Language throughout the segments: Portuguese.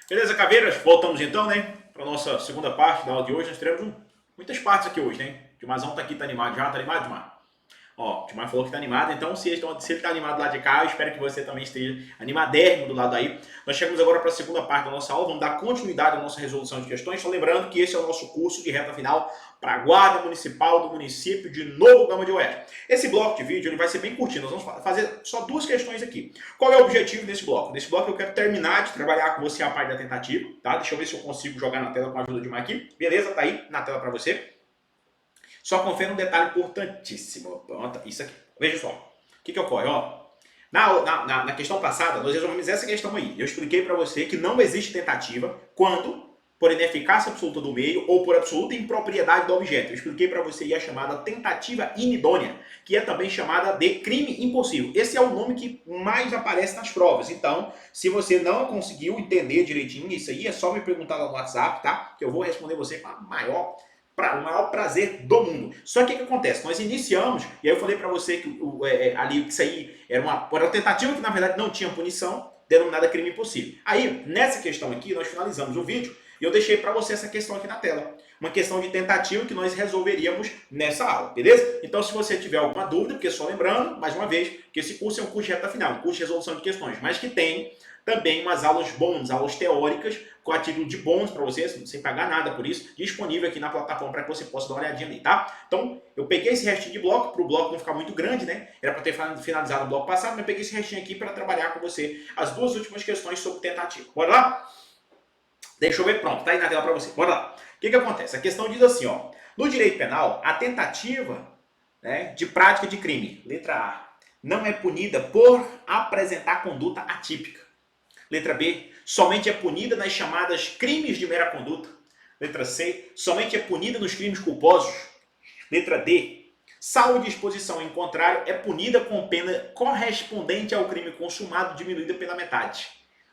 Beleza, caveiras? Voltamos então, né? Para nossa segunda parte da aula de hoje. Nós teremos muitas partes aqui hoje, né? O Dimazão tá aqui, tá animado já? Tá animado, Dimar? Ó, o Timar falou que tá animado, então se ele tá animado lá de cá, eu espero que você também esteja animadérrimo do lado aí. Nós chegamos agora para a segunda parte da nossa aula, vamos dar continuidade à nossa resolução de questões. Só lembrando que esse é o nosso curso de reta final para a Guarda Municipal do município de Novo Gama de Oeste. Esse bloco de vídeo ele vai ser bem curtinho, nós vamos fazer só duas questões aqui. Qual é o objetivo desse bloco? Nesse bloco eu quero terminar de trabalhar com você a parte da tentativa, tá? Deixa eu ver se eu consigo jogar na tela com a ajuda de uma aqui. Beleza? Tá aí na tela para você. Só confere um detalhe importantíssimo. Isso aqui. Veja só. O que ocorre? Ó, na questão passada, nós resolvemos essa questão aí. Eu expliquei para você que não existe tentativa quando, por ineficácia absoluta do meio ou por absoluta impropriedade do objeto. Eu expliquei para você aí a chamada tentativa inidônea, que é também chamada de crime impossível. Esse é o nome que mais aparece nas provas. Então, se você não conseguiu entender direitinho isso aí, é só me perguntar lá no WhatsApp, tá? Que eu vou responder você com o maior prazer do mundo. Só que o que acontece? Nós iniciamos, e aí eu falei para você que ali isso aí era uma tentativa que na verdade não tinha punição, denominada crime impossível. Aí, nessa questão aqui, nós finalizamos o vídeo e eu deixei para você essa questão aqui na tela. Uma questão de tentativa que nós resolveríamos nessa aula, beleza? Então, se você tiver alguma dúvida, porque só lembrando, mais uma vez, que esse curso é um curso de reta final, um curso de resolução de questões, mas que tem também umas aulas bônus, aulas teóricas, com a título de bônus para você, sem pagar nada por isso, disponível aqui na plataforma para que você possa dar uma olhadinha ali, tá? Então, eu peguei esse restinho de bloco, para o bloco não ficar muito grande, né? Era para ter finalizado o bloco passado, mas eu peguei esse restinho aqui para trabalhar com você as duas últimas questões sobre tentativa. Bora lá? Deixa eu ver, pronto, tá aí na tela para você. Bora lá. O que acontece? A questão diz assim, ó. No direito penal, a tentativa, né, de prática de crime, letra A, não é punida por apresentar conduta atípica. Letra B, somente é punida nas chamadas crimes de mera conduta. Letra C, somente é punida nos crimes culposos. Letra D, salvo disposição em contrário, é punida com pena correspondente ao crime consumado, diminuída pela metade.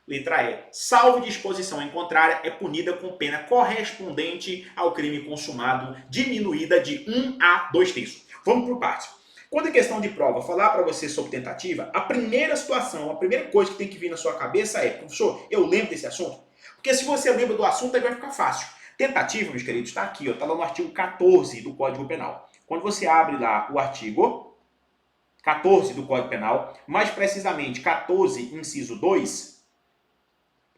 Letra E, salvo disposição em contrária, é punida com pena correspondente ao crime consumado, diminuída de 1 a 2/3. Vamos por partes. Quando é questão de prova, falar para você sobre tentativa, a primeira situação, a primeira coisa que tem que vir na sua cabeça é, professor, eu lembro desse assunto? Porque se você lembra do assunto, aí vai ficar fácil. Tentativa, meus queridos, está aqui, está lá no artigo 14 do Código Penal. Quando você abre lá o artigo 14 do Código Penal, mais precisamente 14, inciso 2,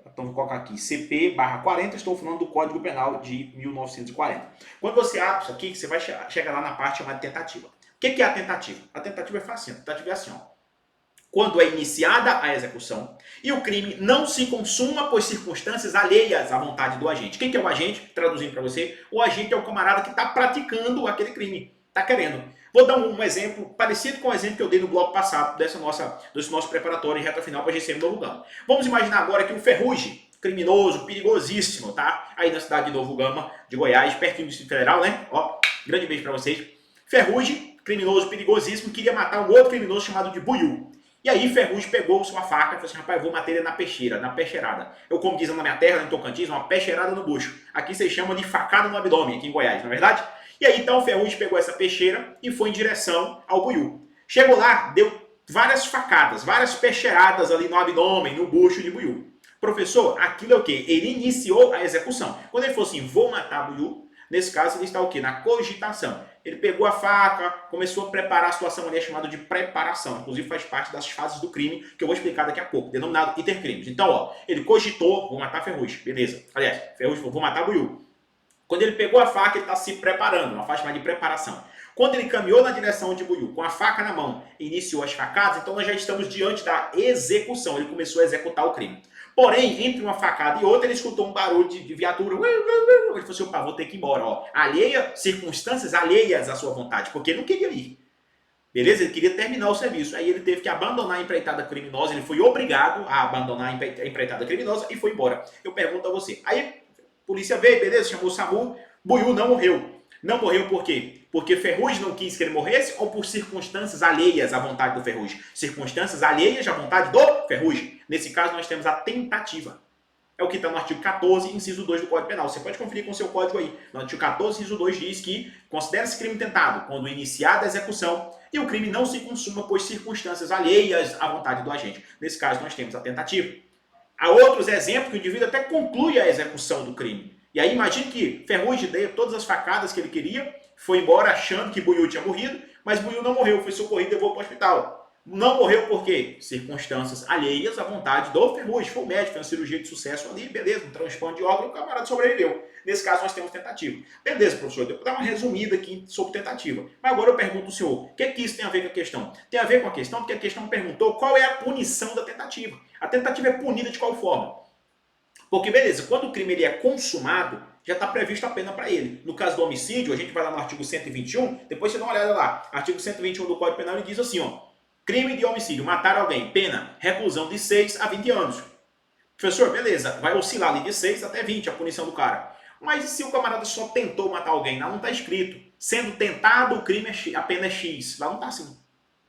então vou colocar aqui CP/40, estou falando do Código Penal de 1940. Quando você abre isso aqui, você vai chegar lá na parte chamada tentativa. O que é a tentativa? A tentativa é fácil. A tentativa é assim, ó. Quando é iniciada a execução e o crime não se consuma por circunstâncias alheias à vontade do agente. Quem que é o agente? Traduzindo para você, o agente é o camarada que está praticando aquele crime, está querendo. Vou dar um exemplo parecido com o exemplo que eu dei no bloco passado desse nosso preparatório em reta final para a GCM Novo Gama. Vamos imaginar agora que o Ferrugem, criminoso, perigosíssimo, tá? Aí na cidade de Novo Gama, de Goiás, perto do Distrito Federal, né? Ó, grande beijo para vocês. Ferrugem, criminoso perigosíssimo, queria matar um outro criminoso chamado de Buiú. E aí Ferrugem pegou sua faca e falou assim, rapaz, eu vou matar ele na peixeira, na peixeirada. Eu, como dizem na minha terra, em Tocantins, uma peixeirada no bucho. Aqui vocês chamam de facada no abdômen, aqui em Goiás, não é verdade? E aí então o Ferrugem pegou essa peixeira e foi em direção ao Buiú. Chegou lá, deu várias facadas, várias peixeiradas ali no abdômen, no bucho de Buiú. Professor, aquilo é o quê? Ele iniciou a execução. Quando ele falou assim, vou matar Buiú, nesse caso ele está o quê? Na cogitação. Ele pegou a faca, começou a preparar a situação ali, é chamado de preparação. Inclusive faz parte das fases do crime, que eu vou explicar daqui a pouco, denominado intercrimes. Então, ó, ele cogitou, vou matar Ferrugem, beleza. Aliás, Ferrugem falou, vou matar Buiú. Quando ele pegou a faca, ele está se preparando, uma fase chamada de preparação. Quando ele caminhou na direção de Buiú, com a faca na mão, iniciou as facadas, então nós já estamos diante da execução. Ele começou a executar o crime. Porém, entre uma facada e outra, ele escutou um barulho de viatura. Ele falou assim, opa, vou ter que ir embora. Ó. Circunstâncias alheias à sua vontade, porque ele não queria ir. Beleza? Ele queria terminar o serviço. Aí ele teve que abandonar a empreitada criminosa, ele foi obrigado a abandonar a empreitada criminosa e foi embora. Eu pergunto a você. Aí, a polícia veio, beleza? Chamou o SAMU, Buiú não morreu. Não morreu por quê? Porque Ferrugem não quis que ele morresse ou por circunstâncias alheias à vontade do Ferrugem? Circunstâncias alheias à vontade do Ferrugem. Nesse caso, nós temos a tentativa. É o que está no artigo 14, inciso 2 do Código Penal. Você pode conferir com o seu código aí. No artigo 14, inciso 2 diz que considera-se crime tentado quando iniciada a execução e o crime não se consuma por circunstâncias alheias à vontade do agente. Nesse caso, nós temos a tentativa. Há outros exemplos que o indivíduo até conclui a execução do crime. E aí imagine que Ferrugem deu todas as facadas que ele queria, foi embora achando que Buiú tinha morrido, mas Buiú não morreu, foi socorrido e levou para o hospital. Não morreu por quê? Circunstâncias alheias à vontade do Ferrugem. Foi o médico, fez uma cirurgia de sucesso ali, beleza, um transplante de órgão e o camarada sobreviveu. Nesse caso, nós temos tentativa. Beleza, professor, deu para dar uma resumida aqui sobre tentativa. Mas agora eu pergunto ao senhor, o que é que isso tem a ver com a questão? Tem a ver com a questão porque a questão perguntou qual é a punição da tentativa. A tentativa é punida de qual forma? Porque, beleza, quando o crime ele é consumado, já está prevista a pena para ele. No caso do homicídio, a gente vai lá no artigo 121, depois você dá uma olhada lá. Artigo 121 do Código Penal, ele diz assim, ó, crime de homicídio, matar alguém, pena, reclusão de 6 a 20 anos. Professor, beleza, vai oscilar ali de 6 até 20 a punição do cara. Mas e se o camarada só tentou matar alguém? Lá não está escrito. Sendo tentado, o crime a pena é X. Lá não está assim.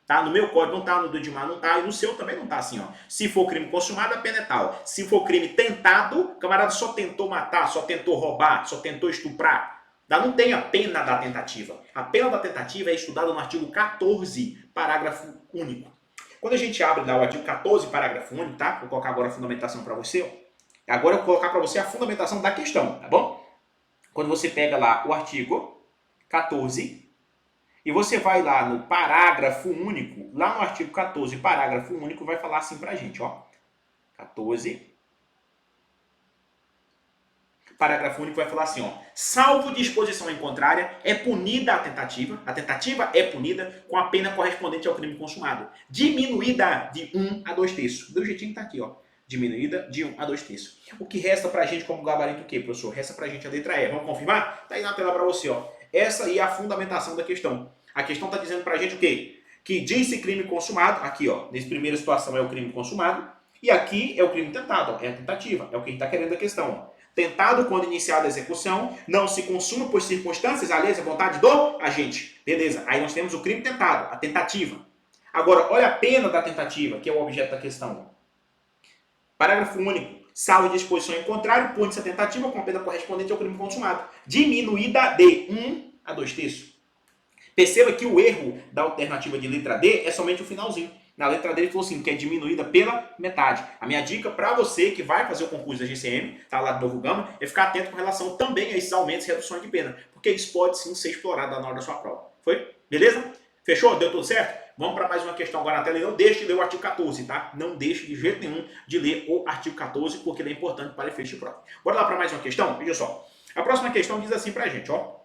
Tá? No meu código não está, no do Edmar não está, e no seu também não está assim. Ó. Se for crime consumado, a pena é tal. Se for crime tentado, o camarada só tentou matar, só tentou roubar, só tentou estuprar. Lá não tem a pena da tentativa. A pena da tentativa é estudada no artigo 14, parágrafo único. Quando a gente abre lá o artigo 14, parágrafo único, tá? Vou colocar agora a fundamentação para você. Ó. Agora eu vou colocar para você a fundamentação da questão, tá bom? Quando você pega lá o artigo 14, e você vai lá no parágrafo único, lá no artigo 14, parágrafo único, vai falar assim pra gente, ó. 14. Parágrafo único vai falar assim, ó. Salvo disposição em contrária, é punida a tentativa é punida com a pena correspondente ao crime consumado, diminuída de 1 a 2 terços. Do jeitinho que tá aqui, ó. Diminuída de 1 a 2 terços. O que resta pra gente como gabarito o quê, professor? Resta pra gente a letra E. Vamos confirmar? Tá aí na tela pra você, ó. Essa aí é a fundamentação da questão. A questão está dizendo para a gente o quê? Que disse crime consumado, aqui ó, nessa primeira situação é o crime consumado, e aqui é o crime tentado, ó, é a tentativa, é o que a gente está querendo a questão. Ó. Tentado quando iniciada a execução, não se consuma por circunstâncias alheias à vontade do agente. Beleza, aí nós temos o crime tentado, a tentativa. Agora, olha a pena da tentativa, que é o objeto da questão. Ó. Parágrafo único. Salvo disposição em contrário, pune-se a tentativa com a pena correspondente ao crime consumado, diminuída de 1 a 2 terços. Perceba que o erro da alternativa de letra D é somente o finalzinho. Na letra D ele falou assim, que é diminuída pela metade. A minha dica para você que vai fazer o concurso da GCM, tá lá do Novo Gama, é ficar atento com relação também a esses aumentos e reduções de pena. Porque isso pode sim ser explorado na hora da sua prova. Foi? Beleza? Fechou? Deu tudo certo? Vamos para mais uma questão agora na tela e não deixe de ler o artigo 14, tá? Não deixe de jeito nenhum de ler o artigo 14, porque ele é importante para efeito de prova. Bora lá para mais uma questão? Veja só. A próxima questão diz assim pra gente, ó.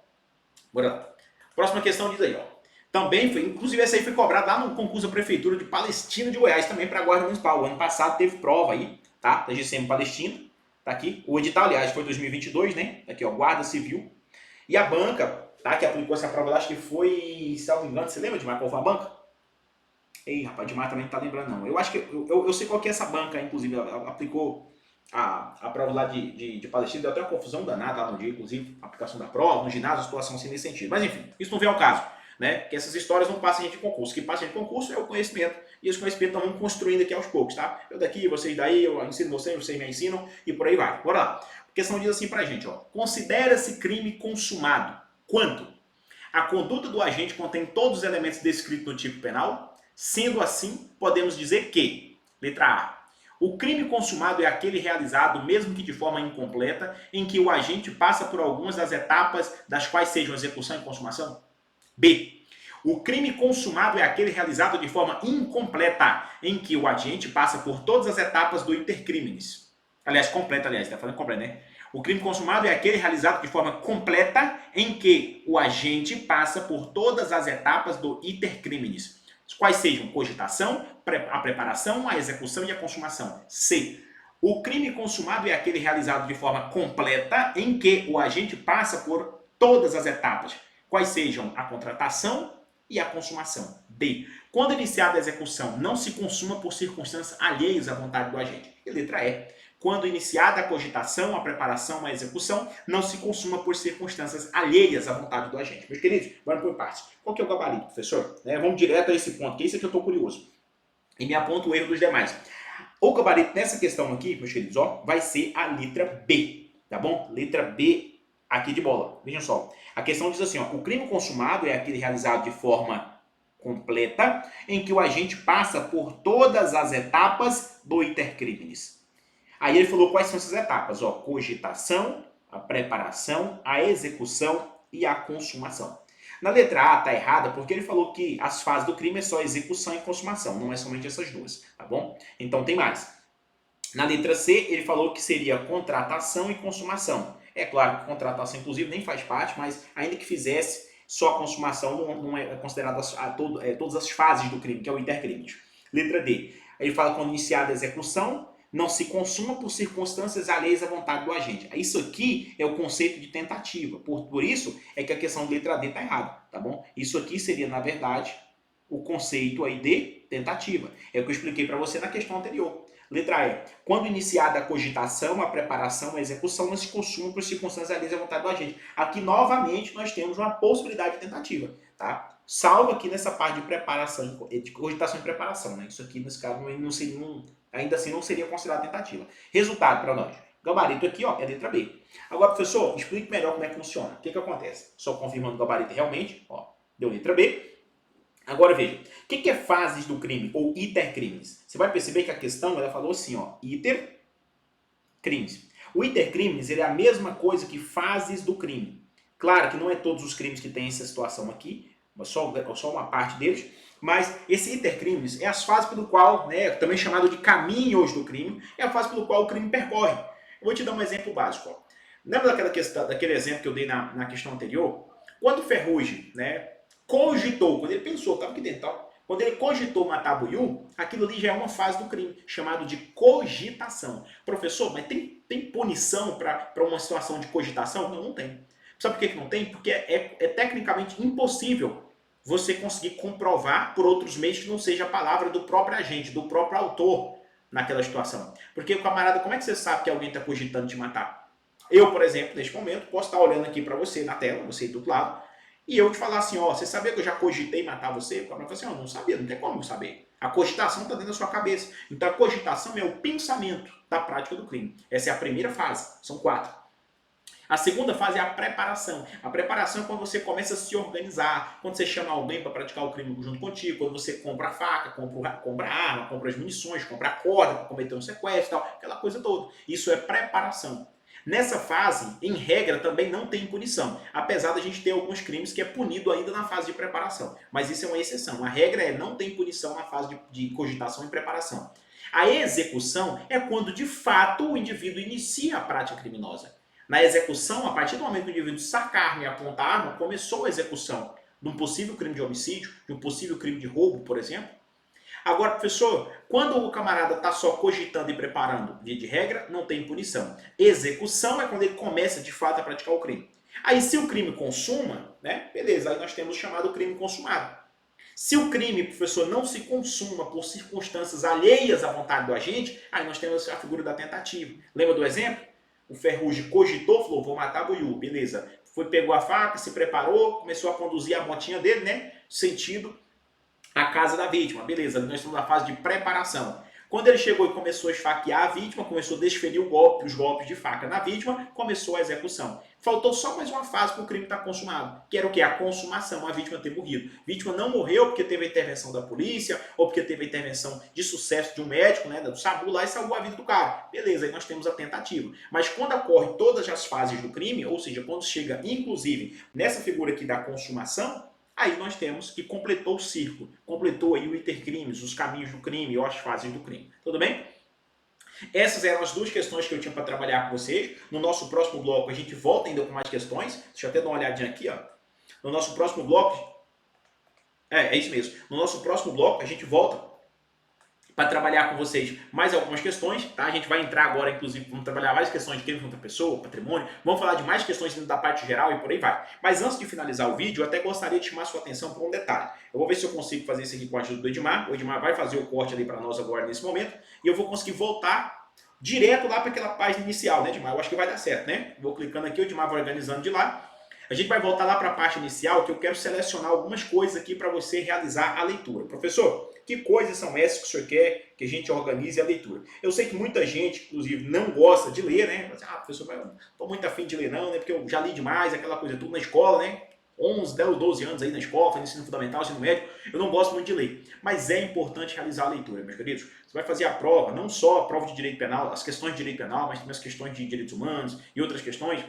Bora lá. Próxima questão diz aí, ó. Também foi, inclusive essa aí foi cobrada lá no concurso da Prefeitura de Palestina de Goiás, também para a Guarda Municipal. O ano passado teve prova aí, tá? Da GCM Palestina, tá aqui. O edital, aliás, foi 2022, né? Aqui, ó, Guarda Civil. E a banca, tá? Que aplicou essa prova, acho que foi, se não me engano, você lembra de qual foi a banca? Ei, rapaz, Dimar também não tá lembrando, não. Eu acho que, eu sei qual que é essa banca, inclusive, ela aplicou a prova lá de Palestina, deu até uma confusão danada lá no dia, inclusive, a aplicação da prova, no ginásio, a situação assim nesse sentido. Mas enfim, isso não vem ao caso, né? Que essas histórias não passam a gente de concurso. O que passa a gente de concurso é o conhecimento, e esse conhecimento nós vamos construindo aqui aos poucos, tá? Eu daqui, vocês daí, eu ensino vocês me ensinam, e por aí vai. Bora lá. A questão diz assim pra gente, ó. Considera-se crime consumado quando a conduta do agente contém todos os elementos descritos no tipo penal. Sendo assim, podemos dizer que, letra A, o crime consumado é aquele realizado, mesmo que de forma incompleta, em que o agente passa por algumas das etapas das quais sejam execução e consumação. B, o crime consumado é aquele realizado de forma incompleta, em que o agente passa por todas as etapas do intercrimes. Aliás, completa, tá falando completo, né? O crime consumado é aquele realizado de forma completa, em que o agente passa por todas as etapas do intercrimes. Quais sejam cogitação, a preparação, a execução e a consumação. C. O crime consumado é aquele realizado de forma completa em que o agente passa por todas as etapas, quais sejam a contratação e a consumação. D. Quando iniciada a execução, não se consuma por circunstâncias alheias à vontade do agente. E letra E. Quando iniciada a cogitação, a preparação, a execução, não se consuma por circunstâncias alheias à vontade do agente. Meus queridos, vamos por partes. Qual que é o gabarito, professor? Vamos direto a esse ponto, que é isso que eu estou curioso. E me aponta o erro dos demais. O gabarito nessa questão aqui, meus queridos, ó, vai ser a letra B, tá bom? Letra B aqui de bola. Vejam só. A questão diz assim, ó, o crime consumado é aquele realizado de forma completa, em que o agente passa por todas as etapas do intercrimes. Aí ele falou quais são essas etapas, ó, cogitação, a preparação, a execução e a consumação. Na letra A tá errada porque ele falou que as fases do crime é só execução e consumação, não é somente essas duas, tá bom? Então tem mais. Na letra C, ele falou que seria contratação e consumação. É claro que contratação, inclusive, nem faz parte, mas ainda que fizesse, só a consumação não é considerada todas as fases do crime, que é o intercrimes. Letra D, ele fala quando iniciada a execução, não se consuma por circunstâncias alheias à vontade do agente. Isso aqui é o conceito de tentativa. Por isso é que a questão de letra D está errada, tá bom? Isso aqui seria, na verdade, o conceito aí de tentativa. É o que eu expliquei para você na questão anterior. Letra E. Quando iniciada a cogitação, a preparação, a execução, não se consuma por circunstâncias alheias à vontade do agente. Aqui, novamente, nós temos uma possibilidade de tentativa, tá? Salvo aqui nessa parte de preparação, de cogitação e preparação, né? Isso aqui, nesse caso, ainda assim não seria considerado tentativa. Resultado para nós. Gabarito aqui, ó, é letra B. Agora, professor, explique melhor como é que funciona. O que acontece? Só confirmando o gabarito realmente, ó, deu letra B. Agora veja, o que é fases do crime ou itercrimes? Você vai perceber que a questão, ela falou assim, ó, itercrimes. O itercrimes, ele é a mesma coisa que fases do crime. Claro que não é todos os crimes que tem essa situação aqui, só uma parte deles, mas esse intercrimes é as fases pelo qual, né, também chamado de caminhos do crime, é a fase pelo qual o crime percorre. Eu vou te dar um exemplo básico. Ó. Lembra daquele exemplo que eu dei na questão anterior? Quando Ferrugem, né, cogitou, quando ele pensou, estava aqui dentro, tá? Quando ele cogitou matar Buiú, aquilo ali já é uma fase do crime, chamado de cogitação. Professor, mas tem punição para uma situação de cogitação? Não, não tem. Sabe por que não tem? Porque é tecnicamente impossível você conseguir comprovar por outros meios que não seja a palavra do próprio agente, do próprio autor naquela situação. Porque, camarada, como é que você sabe que alguém está cogitando te matar? Eu, por exemplo, neste momento, posso estar olhando aqui para você na tela, você do outro lado, e eu te falar assim, ó, você sabia que eu já cogitei matar você? O camarada fala assim, ó, não sabia, não tem como eu saber. A cogitação está dentro da sua cabeça. Então a cogitação é o pensamento da prática do crime. Essa é a primeira fase, são 4. A segunda fase é a preparação. A preparação é quando você começa a se organizar, quando você chama alguém para praticar o crime junto contigo, quando você compra a faca, compra a arma, compra as munições, compra a corda para cometer um sequestro, tal, aquela coisa toda. Isso é preparação. Nessa fase, em regra, também não tem punição, apesar da gente ter alguns crimes que é punido ainda na fase de preparação. Mas isso é uma exceção. A regra é não tem punição na fase de cogitação e preparação. A execução é quando, de fato, o indivíduo inicia a prática criminosa. Na execução, a partir do momento que o indivíduo saca a arma e aponta a arma, começou a execução de um possível crime de homicídio, de um possível crime de roubo, por exemplo. Agora, professor, quando o camarada está só cogitando e preparando, via de regra, não tem punição. Execução é quando ele começa, de fato, a praticar o crime. Aí, se o crime consuma, né, beleza, aí nós temos o chamado crime consumado. Se o crime, professor, não se consuma por circunstâncias alheias à vontade do agente, aí nós temos a figura da tentativa. Lembra do exemplo? O Ferrugem cogitou, falou, vou matar Buiú, beleza. Pegou a faca, se preparou, começou a conduzir a motinha dele, né, sentido a casa da vítima, beleza, nós estamos na fase de preparação. Quando ele chegou e começou a esfaquear a vítima, começou a desferir os golpes de faca na vítima, começou a execução. Faltou só mais uma fase para o crime estar consumado, que era o quê? A consumação, a vítima ter morrido. A vítima não morreu porque teve a intervenção da polícia, ou porque teve a intervenção de sucesso de um médico, né, do SAMU lá e salvou a vida do cara. Beleza, aí nós temos a tentativa. Mas quando ocorre todas as fases do crime, ou seja, quando chega inclusive nessa figura aqui da consumação, aí nós temos que completou o círculo, completou aí o intercrimes, os caminhos do crime ou as fases do crime. Tudo bem? Essas eram as duas questões que eu tinha para trabalhar com vocês. No nosso próximo bloco a gente volta ainda com mais questões. Deixa eu até dar uma olhadinha aqui, ó. No nosso próximo bloco... É isso mesmo. No nosso próximo bloco a gente volta para trabalhar com vocês mais algumas questões, tá? A gente vai entrar agora, inclusive, vamos trabalhar mais questões de crime contra a pessoa, patrimônio, vamos falar de mais questões da parte geral e por aí vai. Mas antes de finalizar o vídeo, eu até gostaria de chamar sua atenção para um detalhe. Eu vou ver se eu consigo fazer isso aqui com a ajuda do Edmar. O Edmar vai fazer o corte ali para nós agora nesse momento e eu vou conseguir voltar direto lá para aquela página inicial, né, Edmar? Eu acho que vai dar certo, né? Vou clicando aqui, o Edmar vai organizando de lá. A gente vai voltar lá para a parte inicial, que eu quero selecionar algumas coisas aqui para você realizar a leitura. Professor, que coisas são essas que o senhor quer que a gente organize a leitura? Eu sei que muita gente, inclusive, não gosta de ler, né? Professor, não estou muito afim de ler não, né? Porque eu já li demais, aquela coisa tudo na escola, né? 11, 10 ou 12 anos aí na escola, fazendo ensino fundamental, ensino médio, eu não gosto muito de ler. Mas é importante realizar a leitura, meus queridos. Você vai fazer a prova, não só a prova de direito penal, as questões de direito penal, mas também as questões de direitos humanos e outras questões.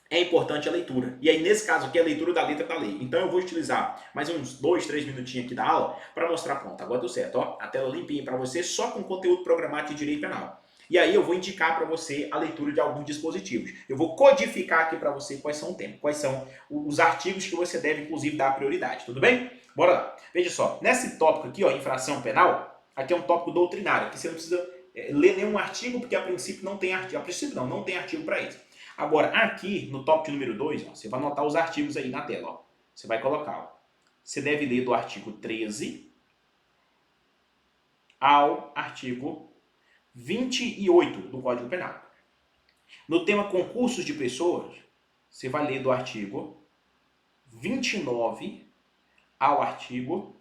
É importante a leitura. E aí, nesse caso aqui, a leitura da letra da lei. Então, eu vou utilizar mais uns 2, 3 minutinhos aqui da aula para mostrar, pronto, agora deu certo, ó, a tela limpinha para você, só com conteúdo programático de direito penal. E aí, eu vou indicar para você a leitura de alguns dispositivos. Eu vou codificar aqui para você quais são o tema, quais são os artigos que você deve, inclusive, dar prioridade. Tudo bem? Bora lá. Veja só, nesse tópico aqui, ó, infração penal, aqui é um tópico doutrinário, que você não precisa ler nenhum artigo, porque a princípio não tem artigo. A princípio não tem artigo para isso. Agora, aqui no tópico número 2, você vai anotar os artigos aí na tela. Ó. Você vai colocar, ó. Você deve ler do artigo 13 ao artigo 28 do Código Penal. No tema concursos de pessoas, você vai ler do artigo 29 ao artigo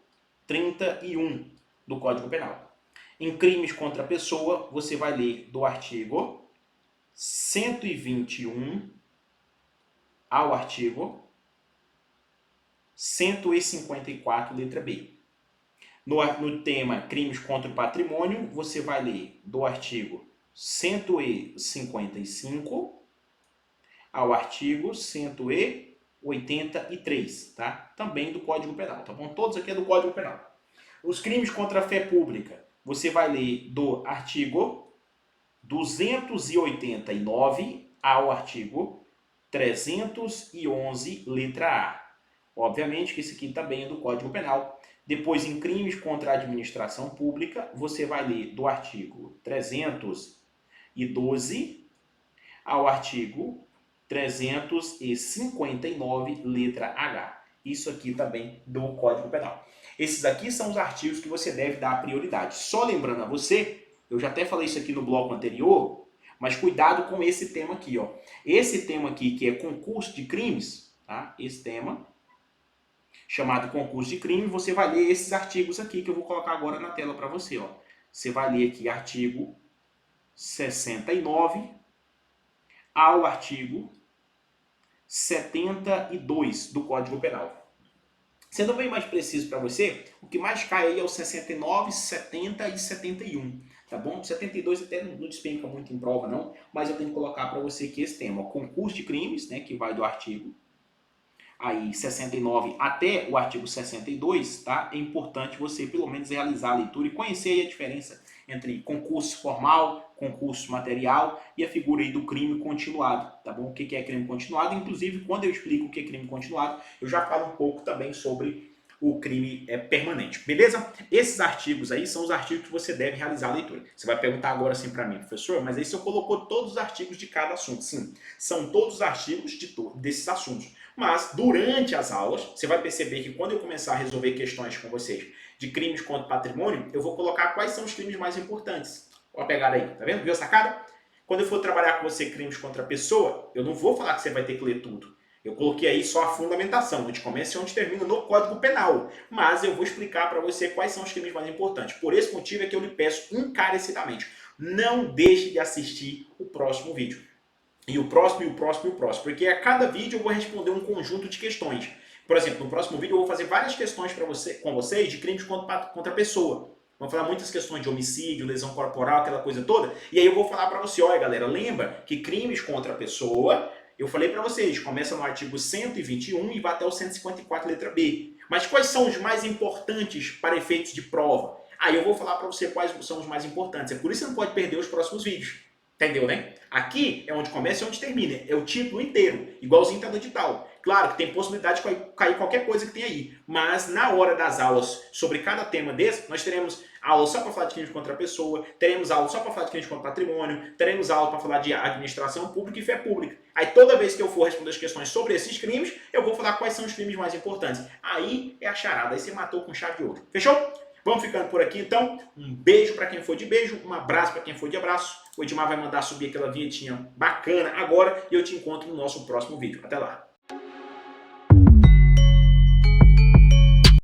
31 do Código Penal. Em crimes contra a pessoa, você vai ler do artigo 121 ao artigo 154, letra B. No tema crimes contra o patrimônio, você vai ler do artigo 155 ao artigo 183, tá? Também do Código Penal, tá bom? Todos aqui é do Código Penal. Os crimes contra a fé pública, você vai ler do artigo 289 ao artigo 311, letra A. Obviamente que esse aqui também é do Código Penal. Depois, em crimes contra a administração pública, você vai ler do artigo 312 ao artigo 359, letra H. Isso aqui também do Código Penal. Esses aqui são os artigos que você deve dar prioridade. Só lembrando a você, eu já até falei isso aqui no bloco anterior, mas cuidado com esse tema aqui, ó. Esse tema aqui, que é concurso de crimes, tá? Esse tema, chamado concurso de crime, você vai ler esses artigos aqui que eu vou colocar agora na tela para você, ó. Você vai ler aqui artigo 69 ao artigo 72 do Código Penal. Sendo bem mais preciso para você, o que mais cai aí é o 69, 70 e 71, tá bom? 72 até não despenca muito em prova não, mas eu tenho que colocar para você aqui esse tema, ó, concurso de crimes, né, que vai do artigo aí 69 até o artigo 62, tá? É importante você pelo menos realizar a leitura e conhecer aí a diferença entre concurso formal, concurso material e a figura aí do crime continuado, tá bom? O que é crime continuado? Inclusive, quando eu explico o que é crime continuado, eu já falo um pouco também sobre o crime permanente, beleza? Esses artigos aí são os artigos que você deve realizar a leitura. Você vai perguntar agora assim para mim, professor, mas aí você colocou todos os artigos de cada assunto. Sim, são todos os artigos desses assuntos. Mas, durante as aulas, você vai perceber que quando eu começar a resolver questões com vocês de crimes contra o patrimônio, eu vou colocar quais são os crimes mais importantes. Olha a pegada aí, tá vendo? Viu a sacada? Quando eu for trabalhar com você crimes contra a pessoa, eu não vou falar que você vai ter que ler tudo. Eu coloquei aí só a fundamentação, onde começa e onde termina no Código Penal. Mas eu vou explicar para você quais são os crimes mais importantes. Por esse motivo é que eu lhe peço encarecidamente, não deixe de assistir o próximo vídeo. E o próximo, e o próximo, e o próximo. Porque a cada vídeo eu vou responder um conjunto de questões. Por exemplo, no próximo vídeo eu vou fazer várias questões com vocês de crimes contra a pessoa. Vamos falar muitas questões de homicídio, lesão corporal, aquela coisa toda. E aí eu vou falar para você, olha galera, lembra que crimes contra a pessoa, eu falei para vocês, começa no artigo 121 e vai até o 154, letra B. Mas quais são os mais importantes para efeitos de prova? Aí eu vou falar para você quais são os mais importantes. É por isso que você não pode perder os próximos vídeos. Entendeu, né? Aqui é onde começa e onde termina. É o título inteiro, igualzinho tá no edital. Claro que tem possibilidade de cair qualquer coisa que tem aí. Mas na hora das aulas sobre cada tema desse, nós teremos aula só para falar de crimes contra a pessoa, teremos aula só para falar de crimes contra o patrimônio, teremos aula para falar de administração pública e fé pública. Aí toda vez que eu for responder as questões sobre esses crimes, eu vou falar quais são os crimes mais importantes. Aí é a charada, aí você matou com chave de ouro. Fechou? Vamos ficando por aqui então. Um beijo para quem for de beijo, um abraço para quem for de abraço. O Edmar vai mandar subir aquela vinhetinha bacana agora e eu te encontro no nosso próximo vídeo. Até lá!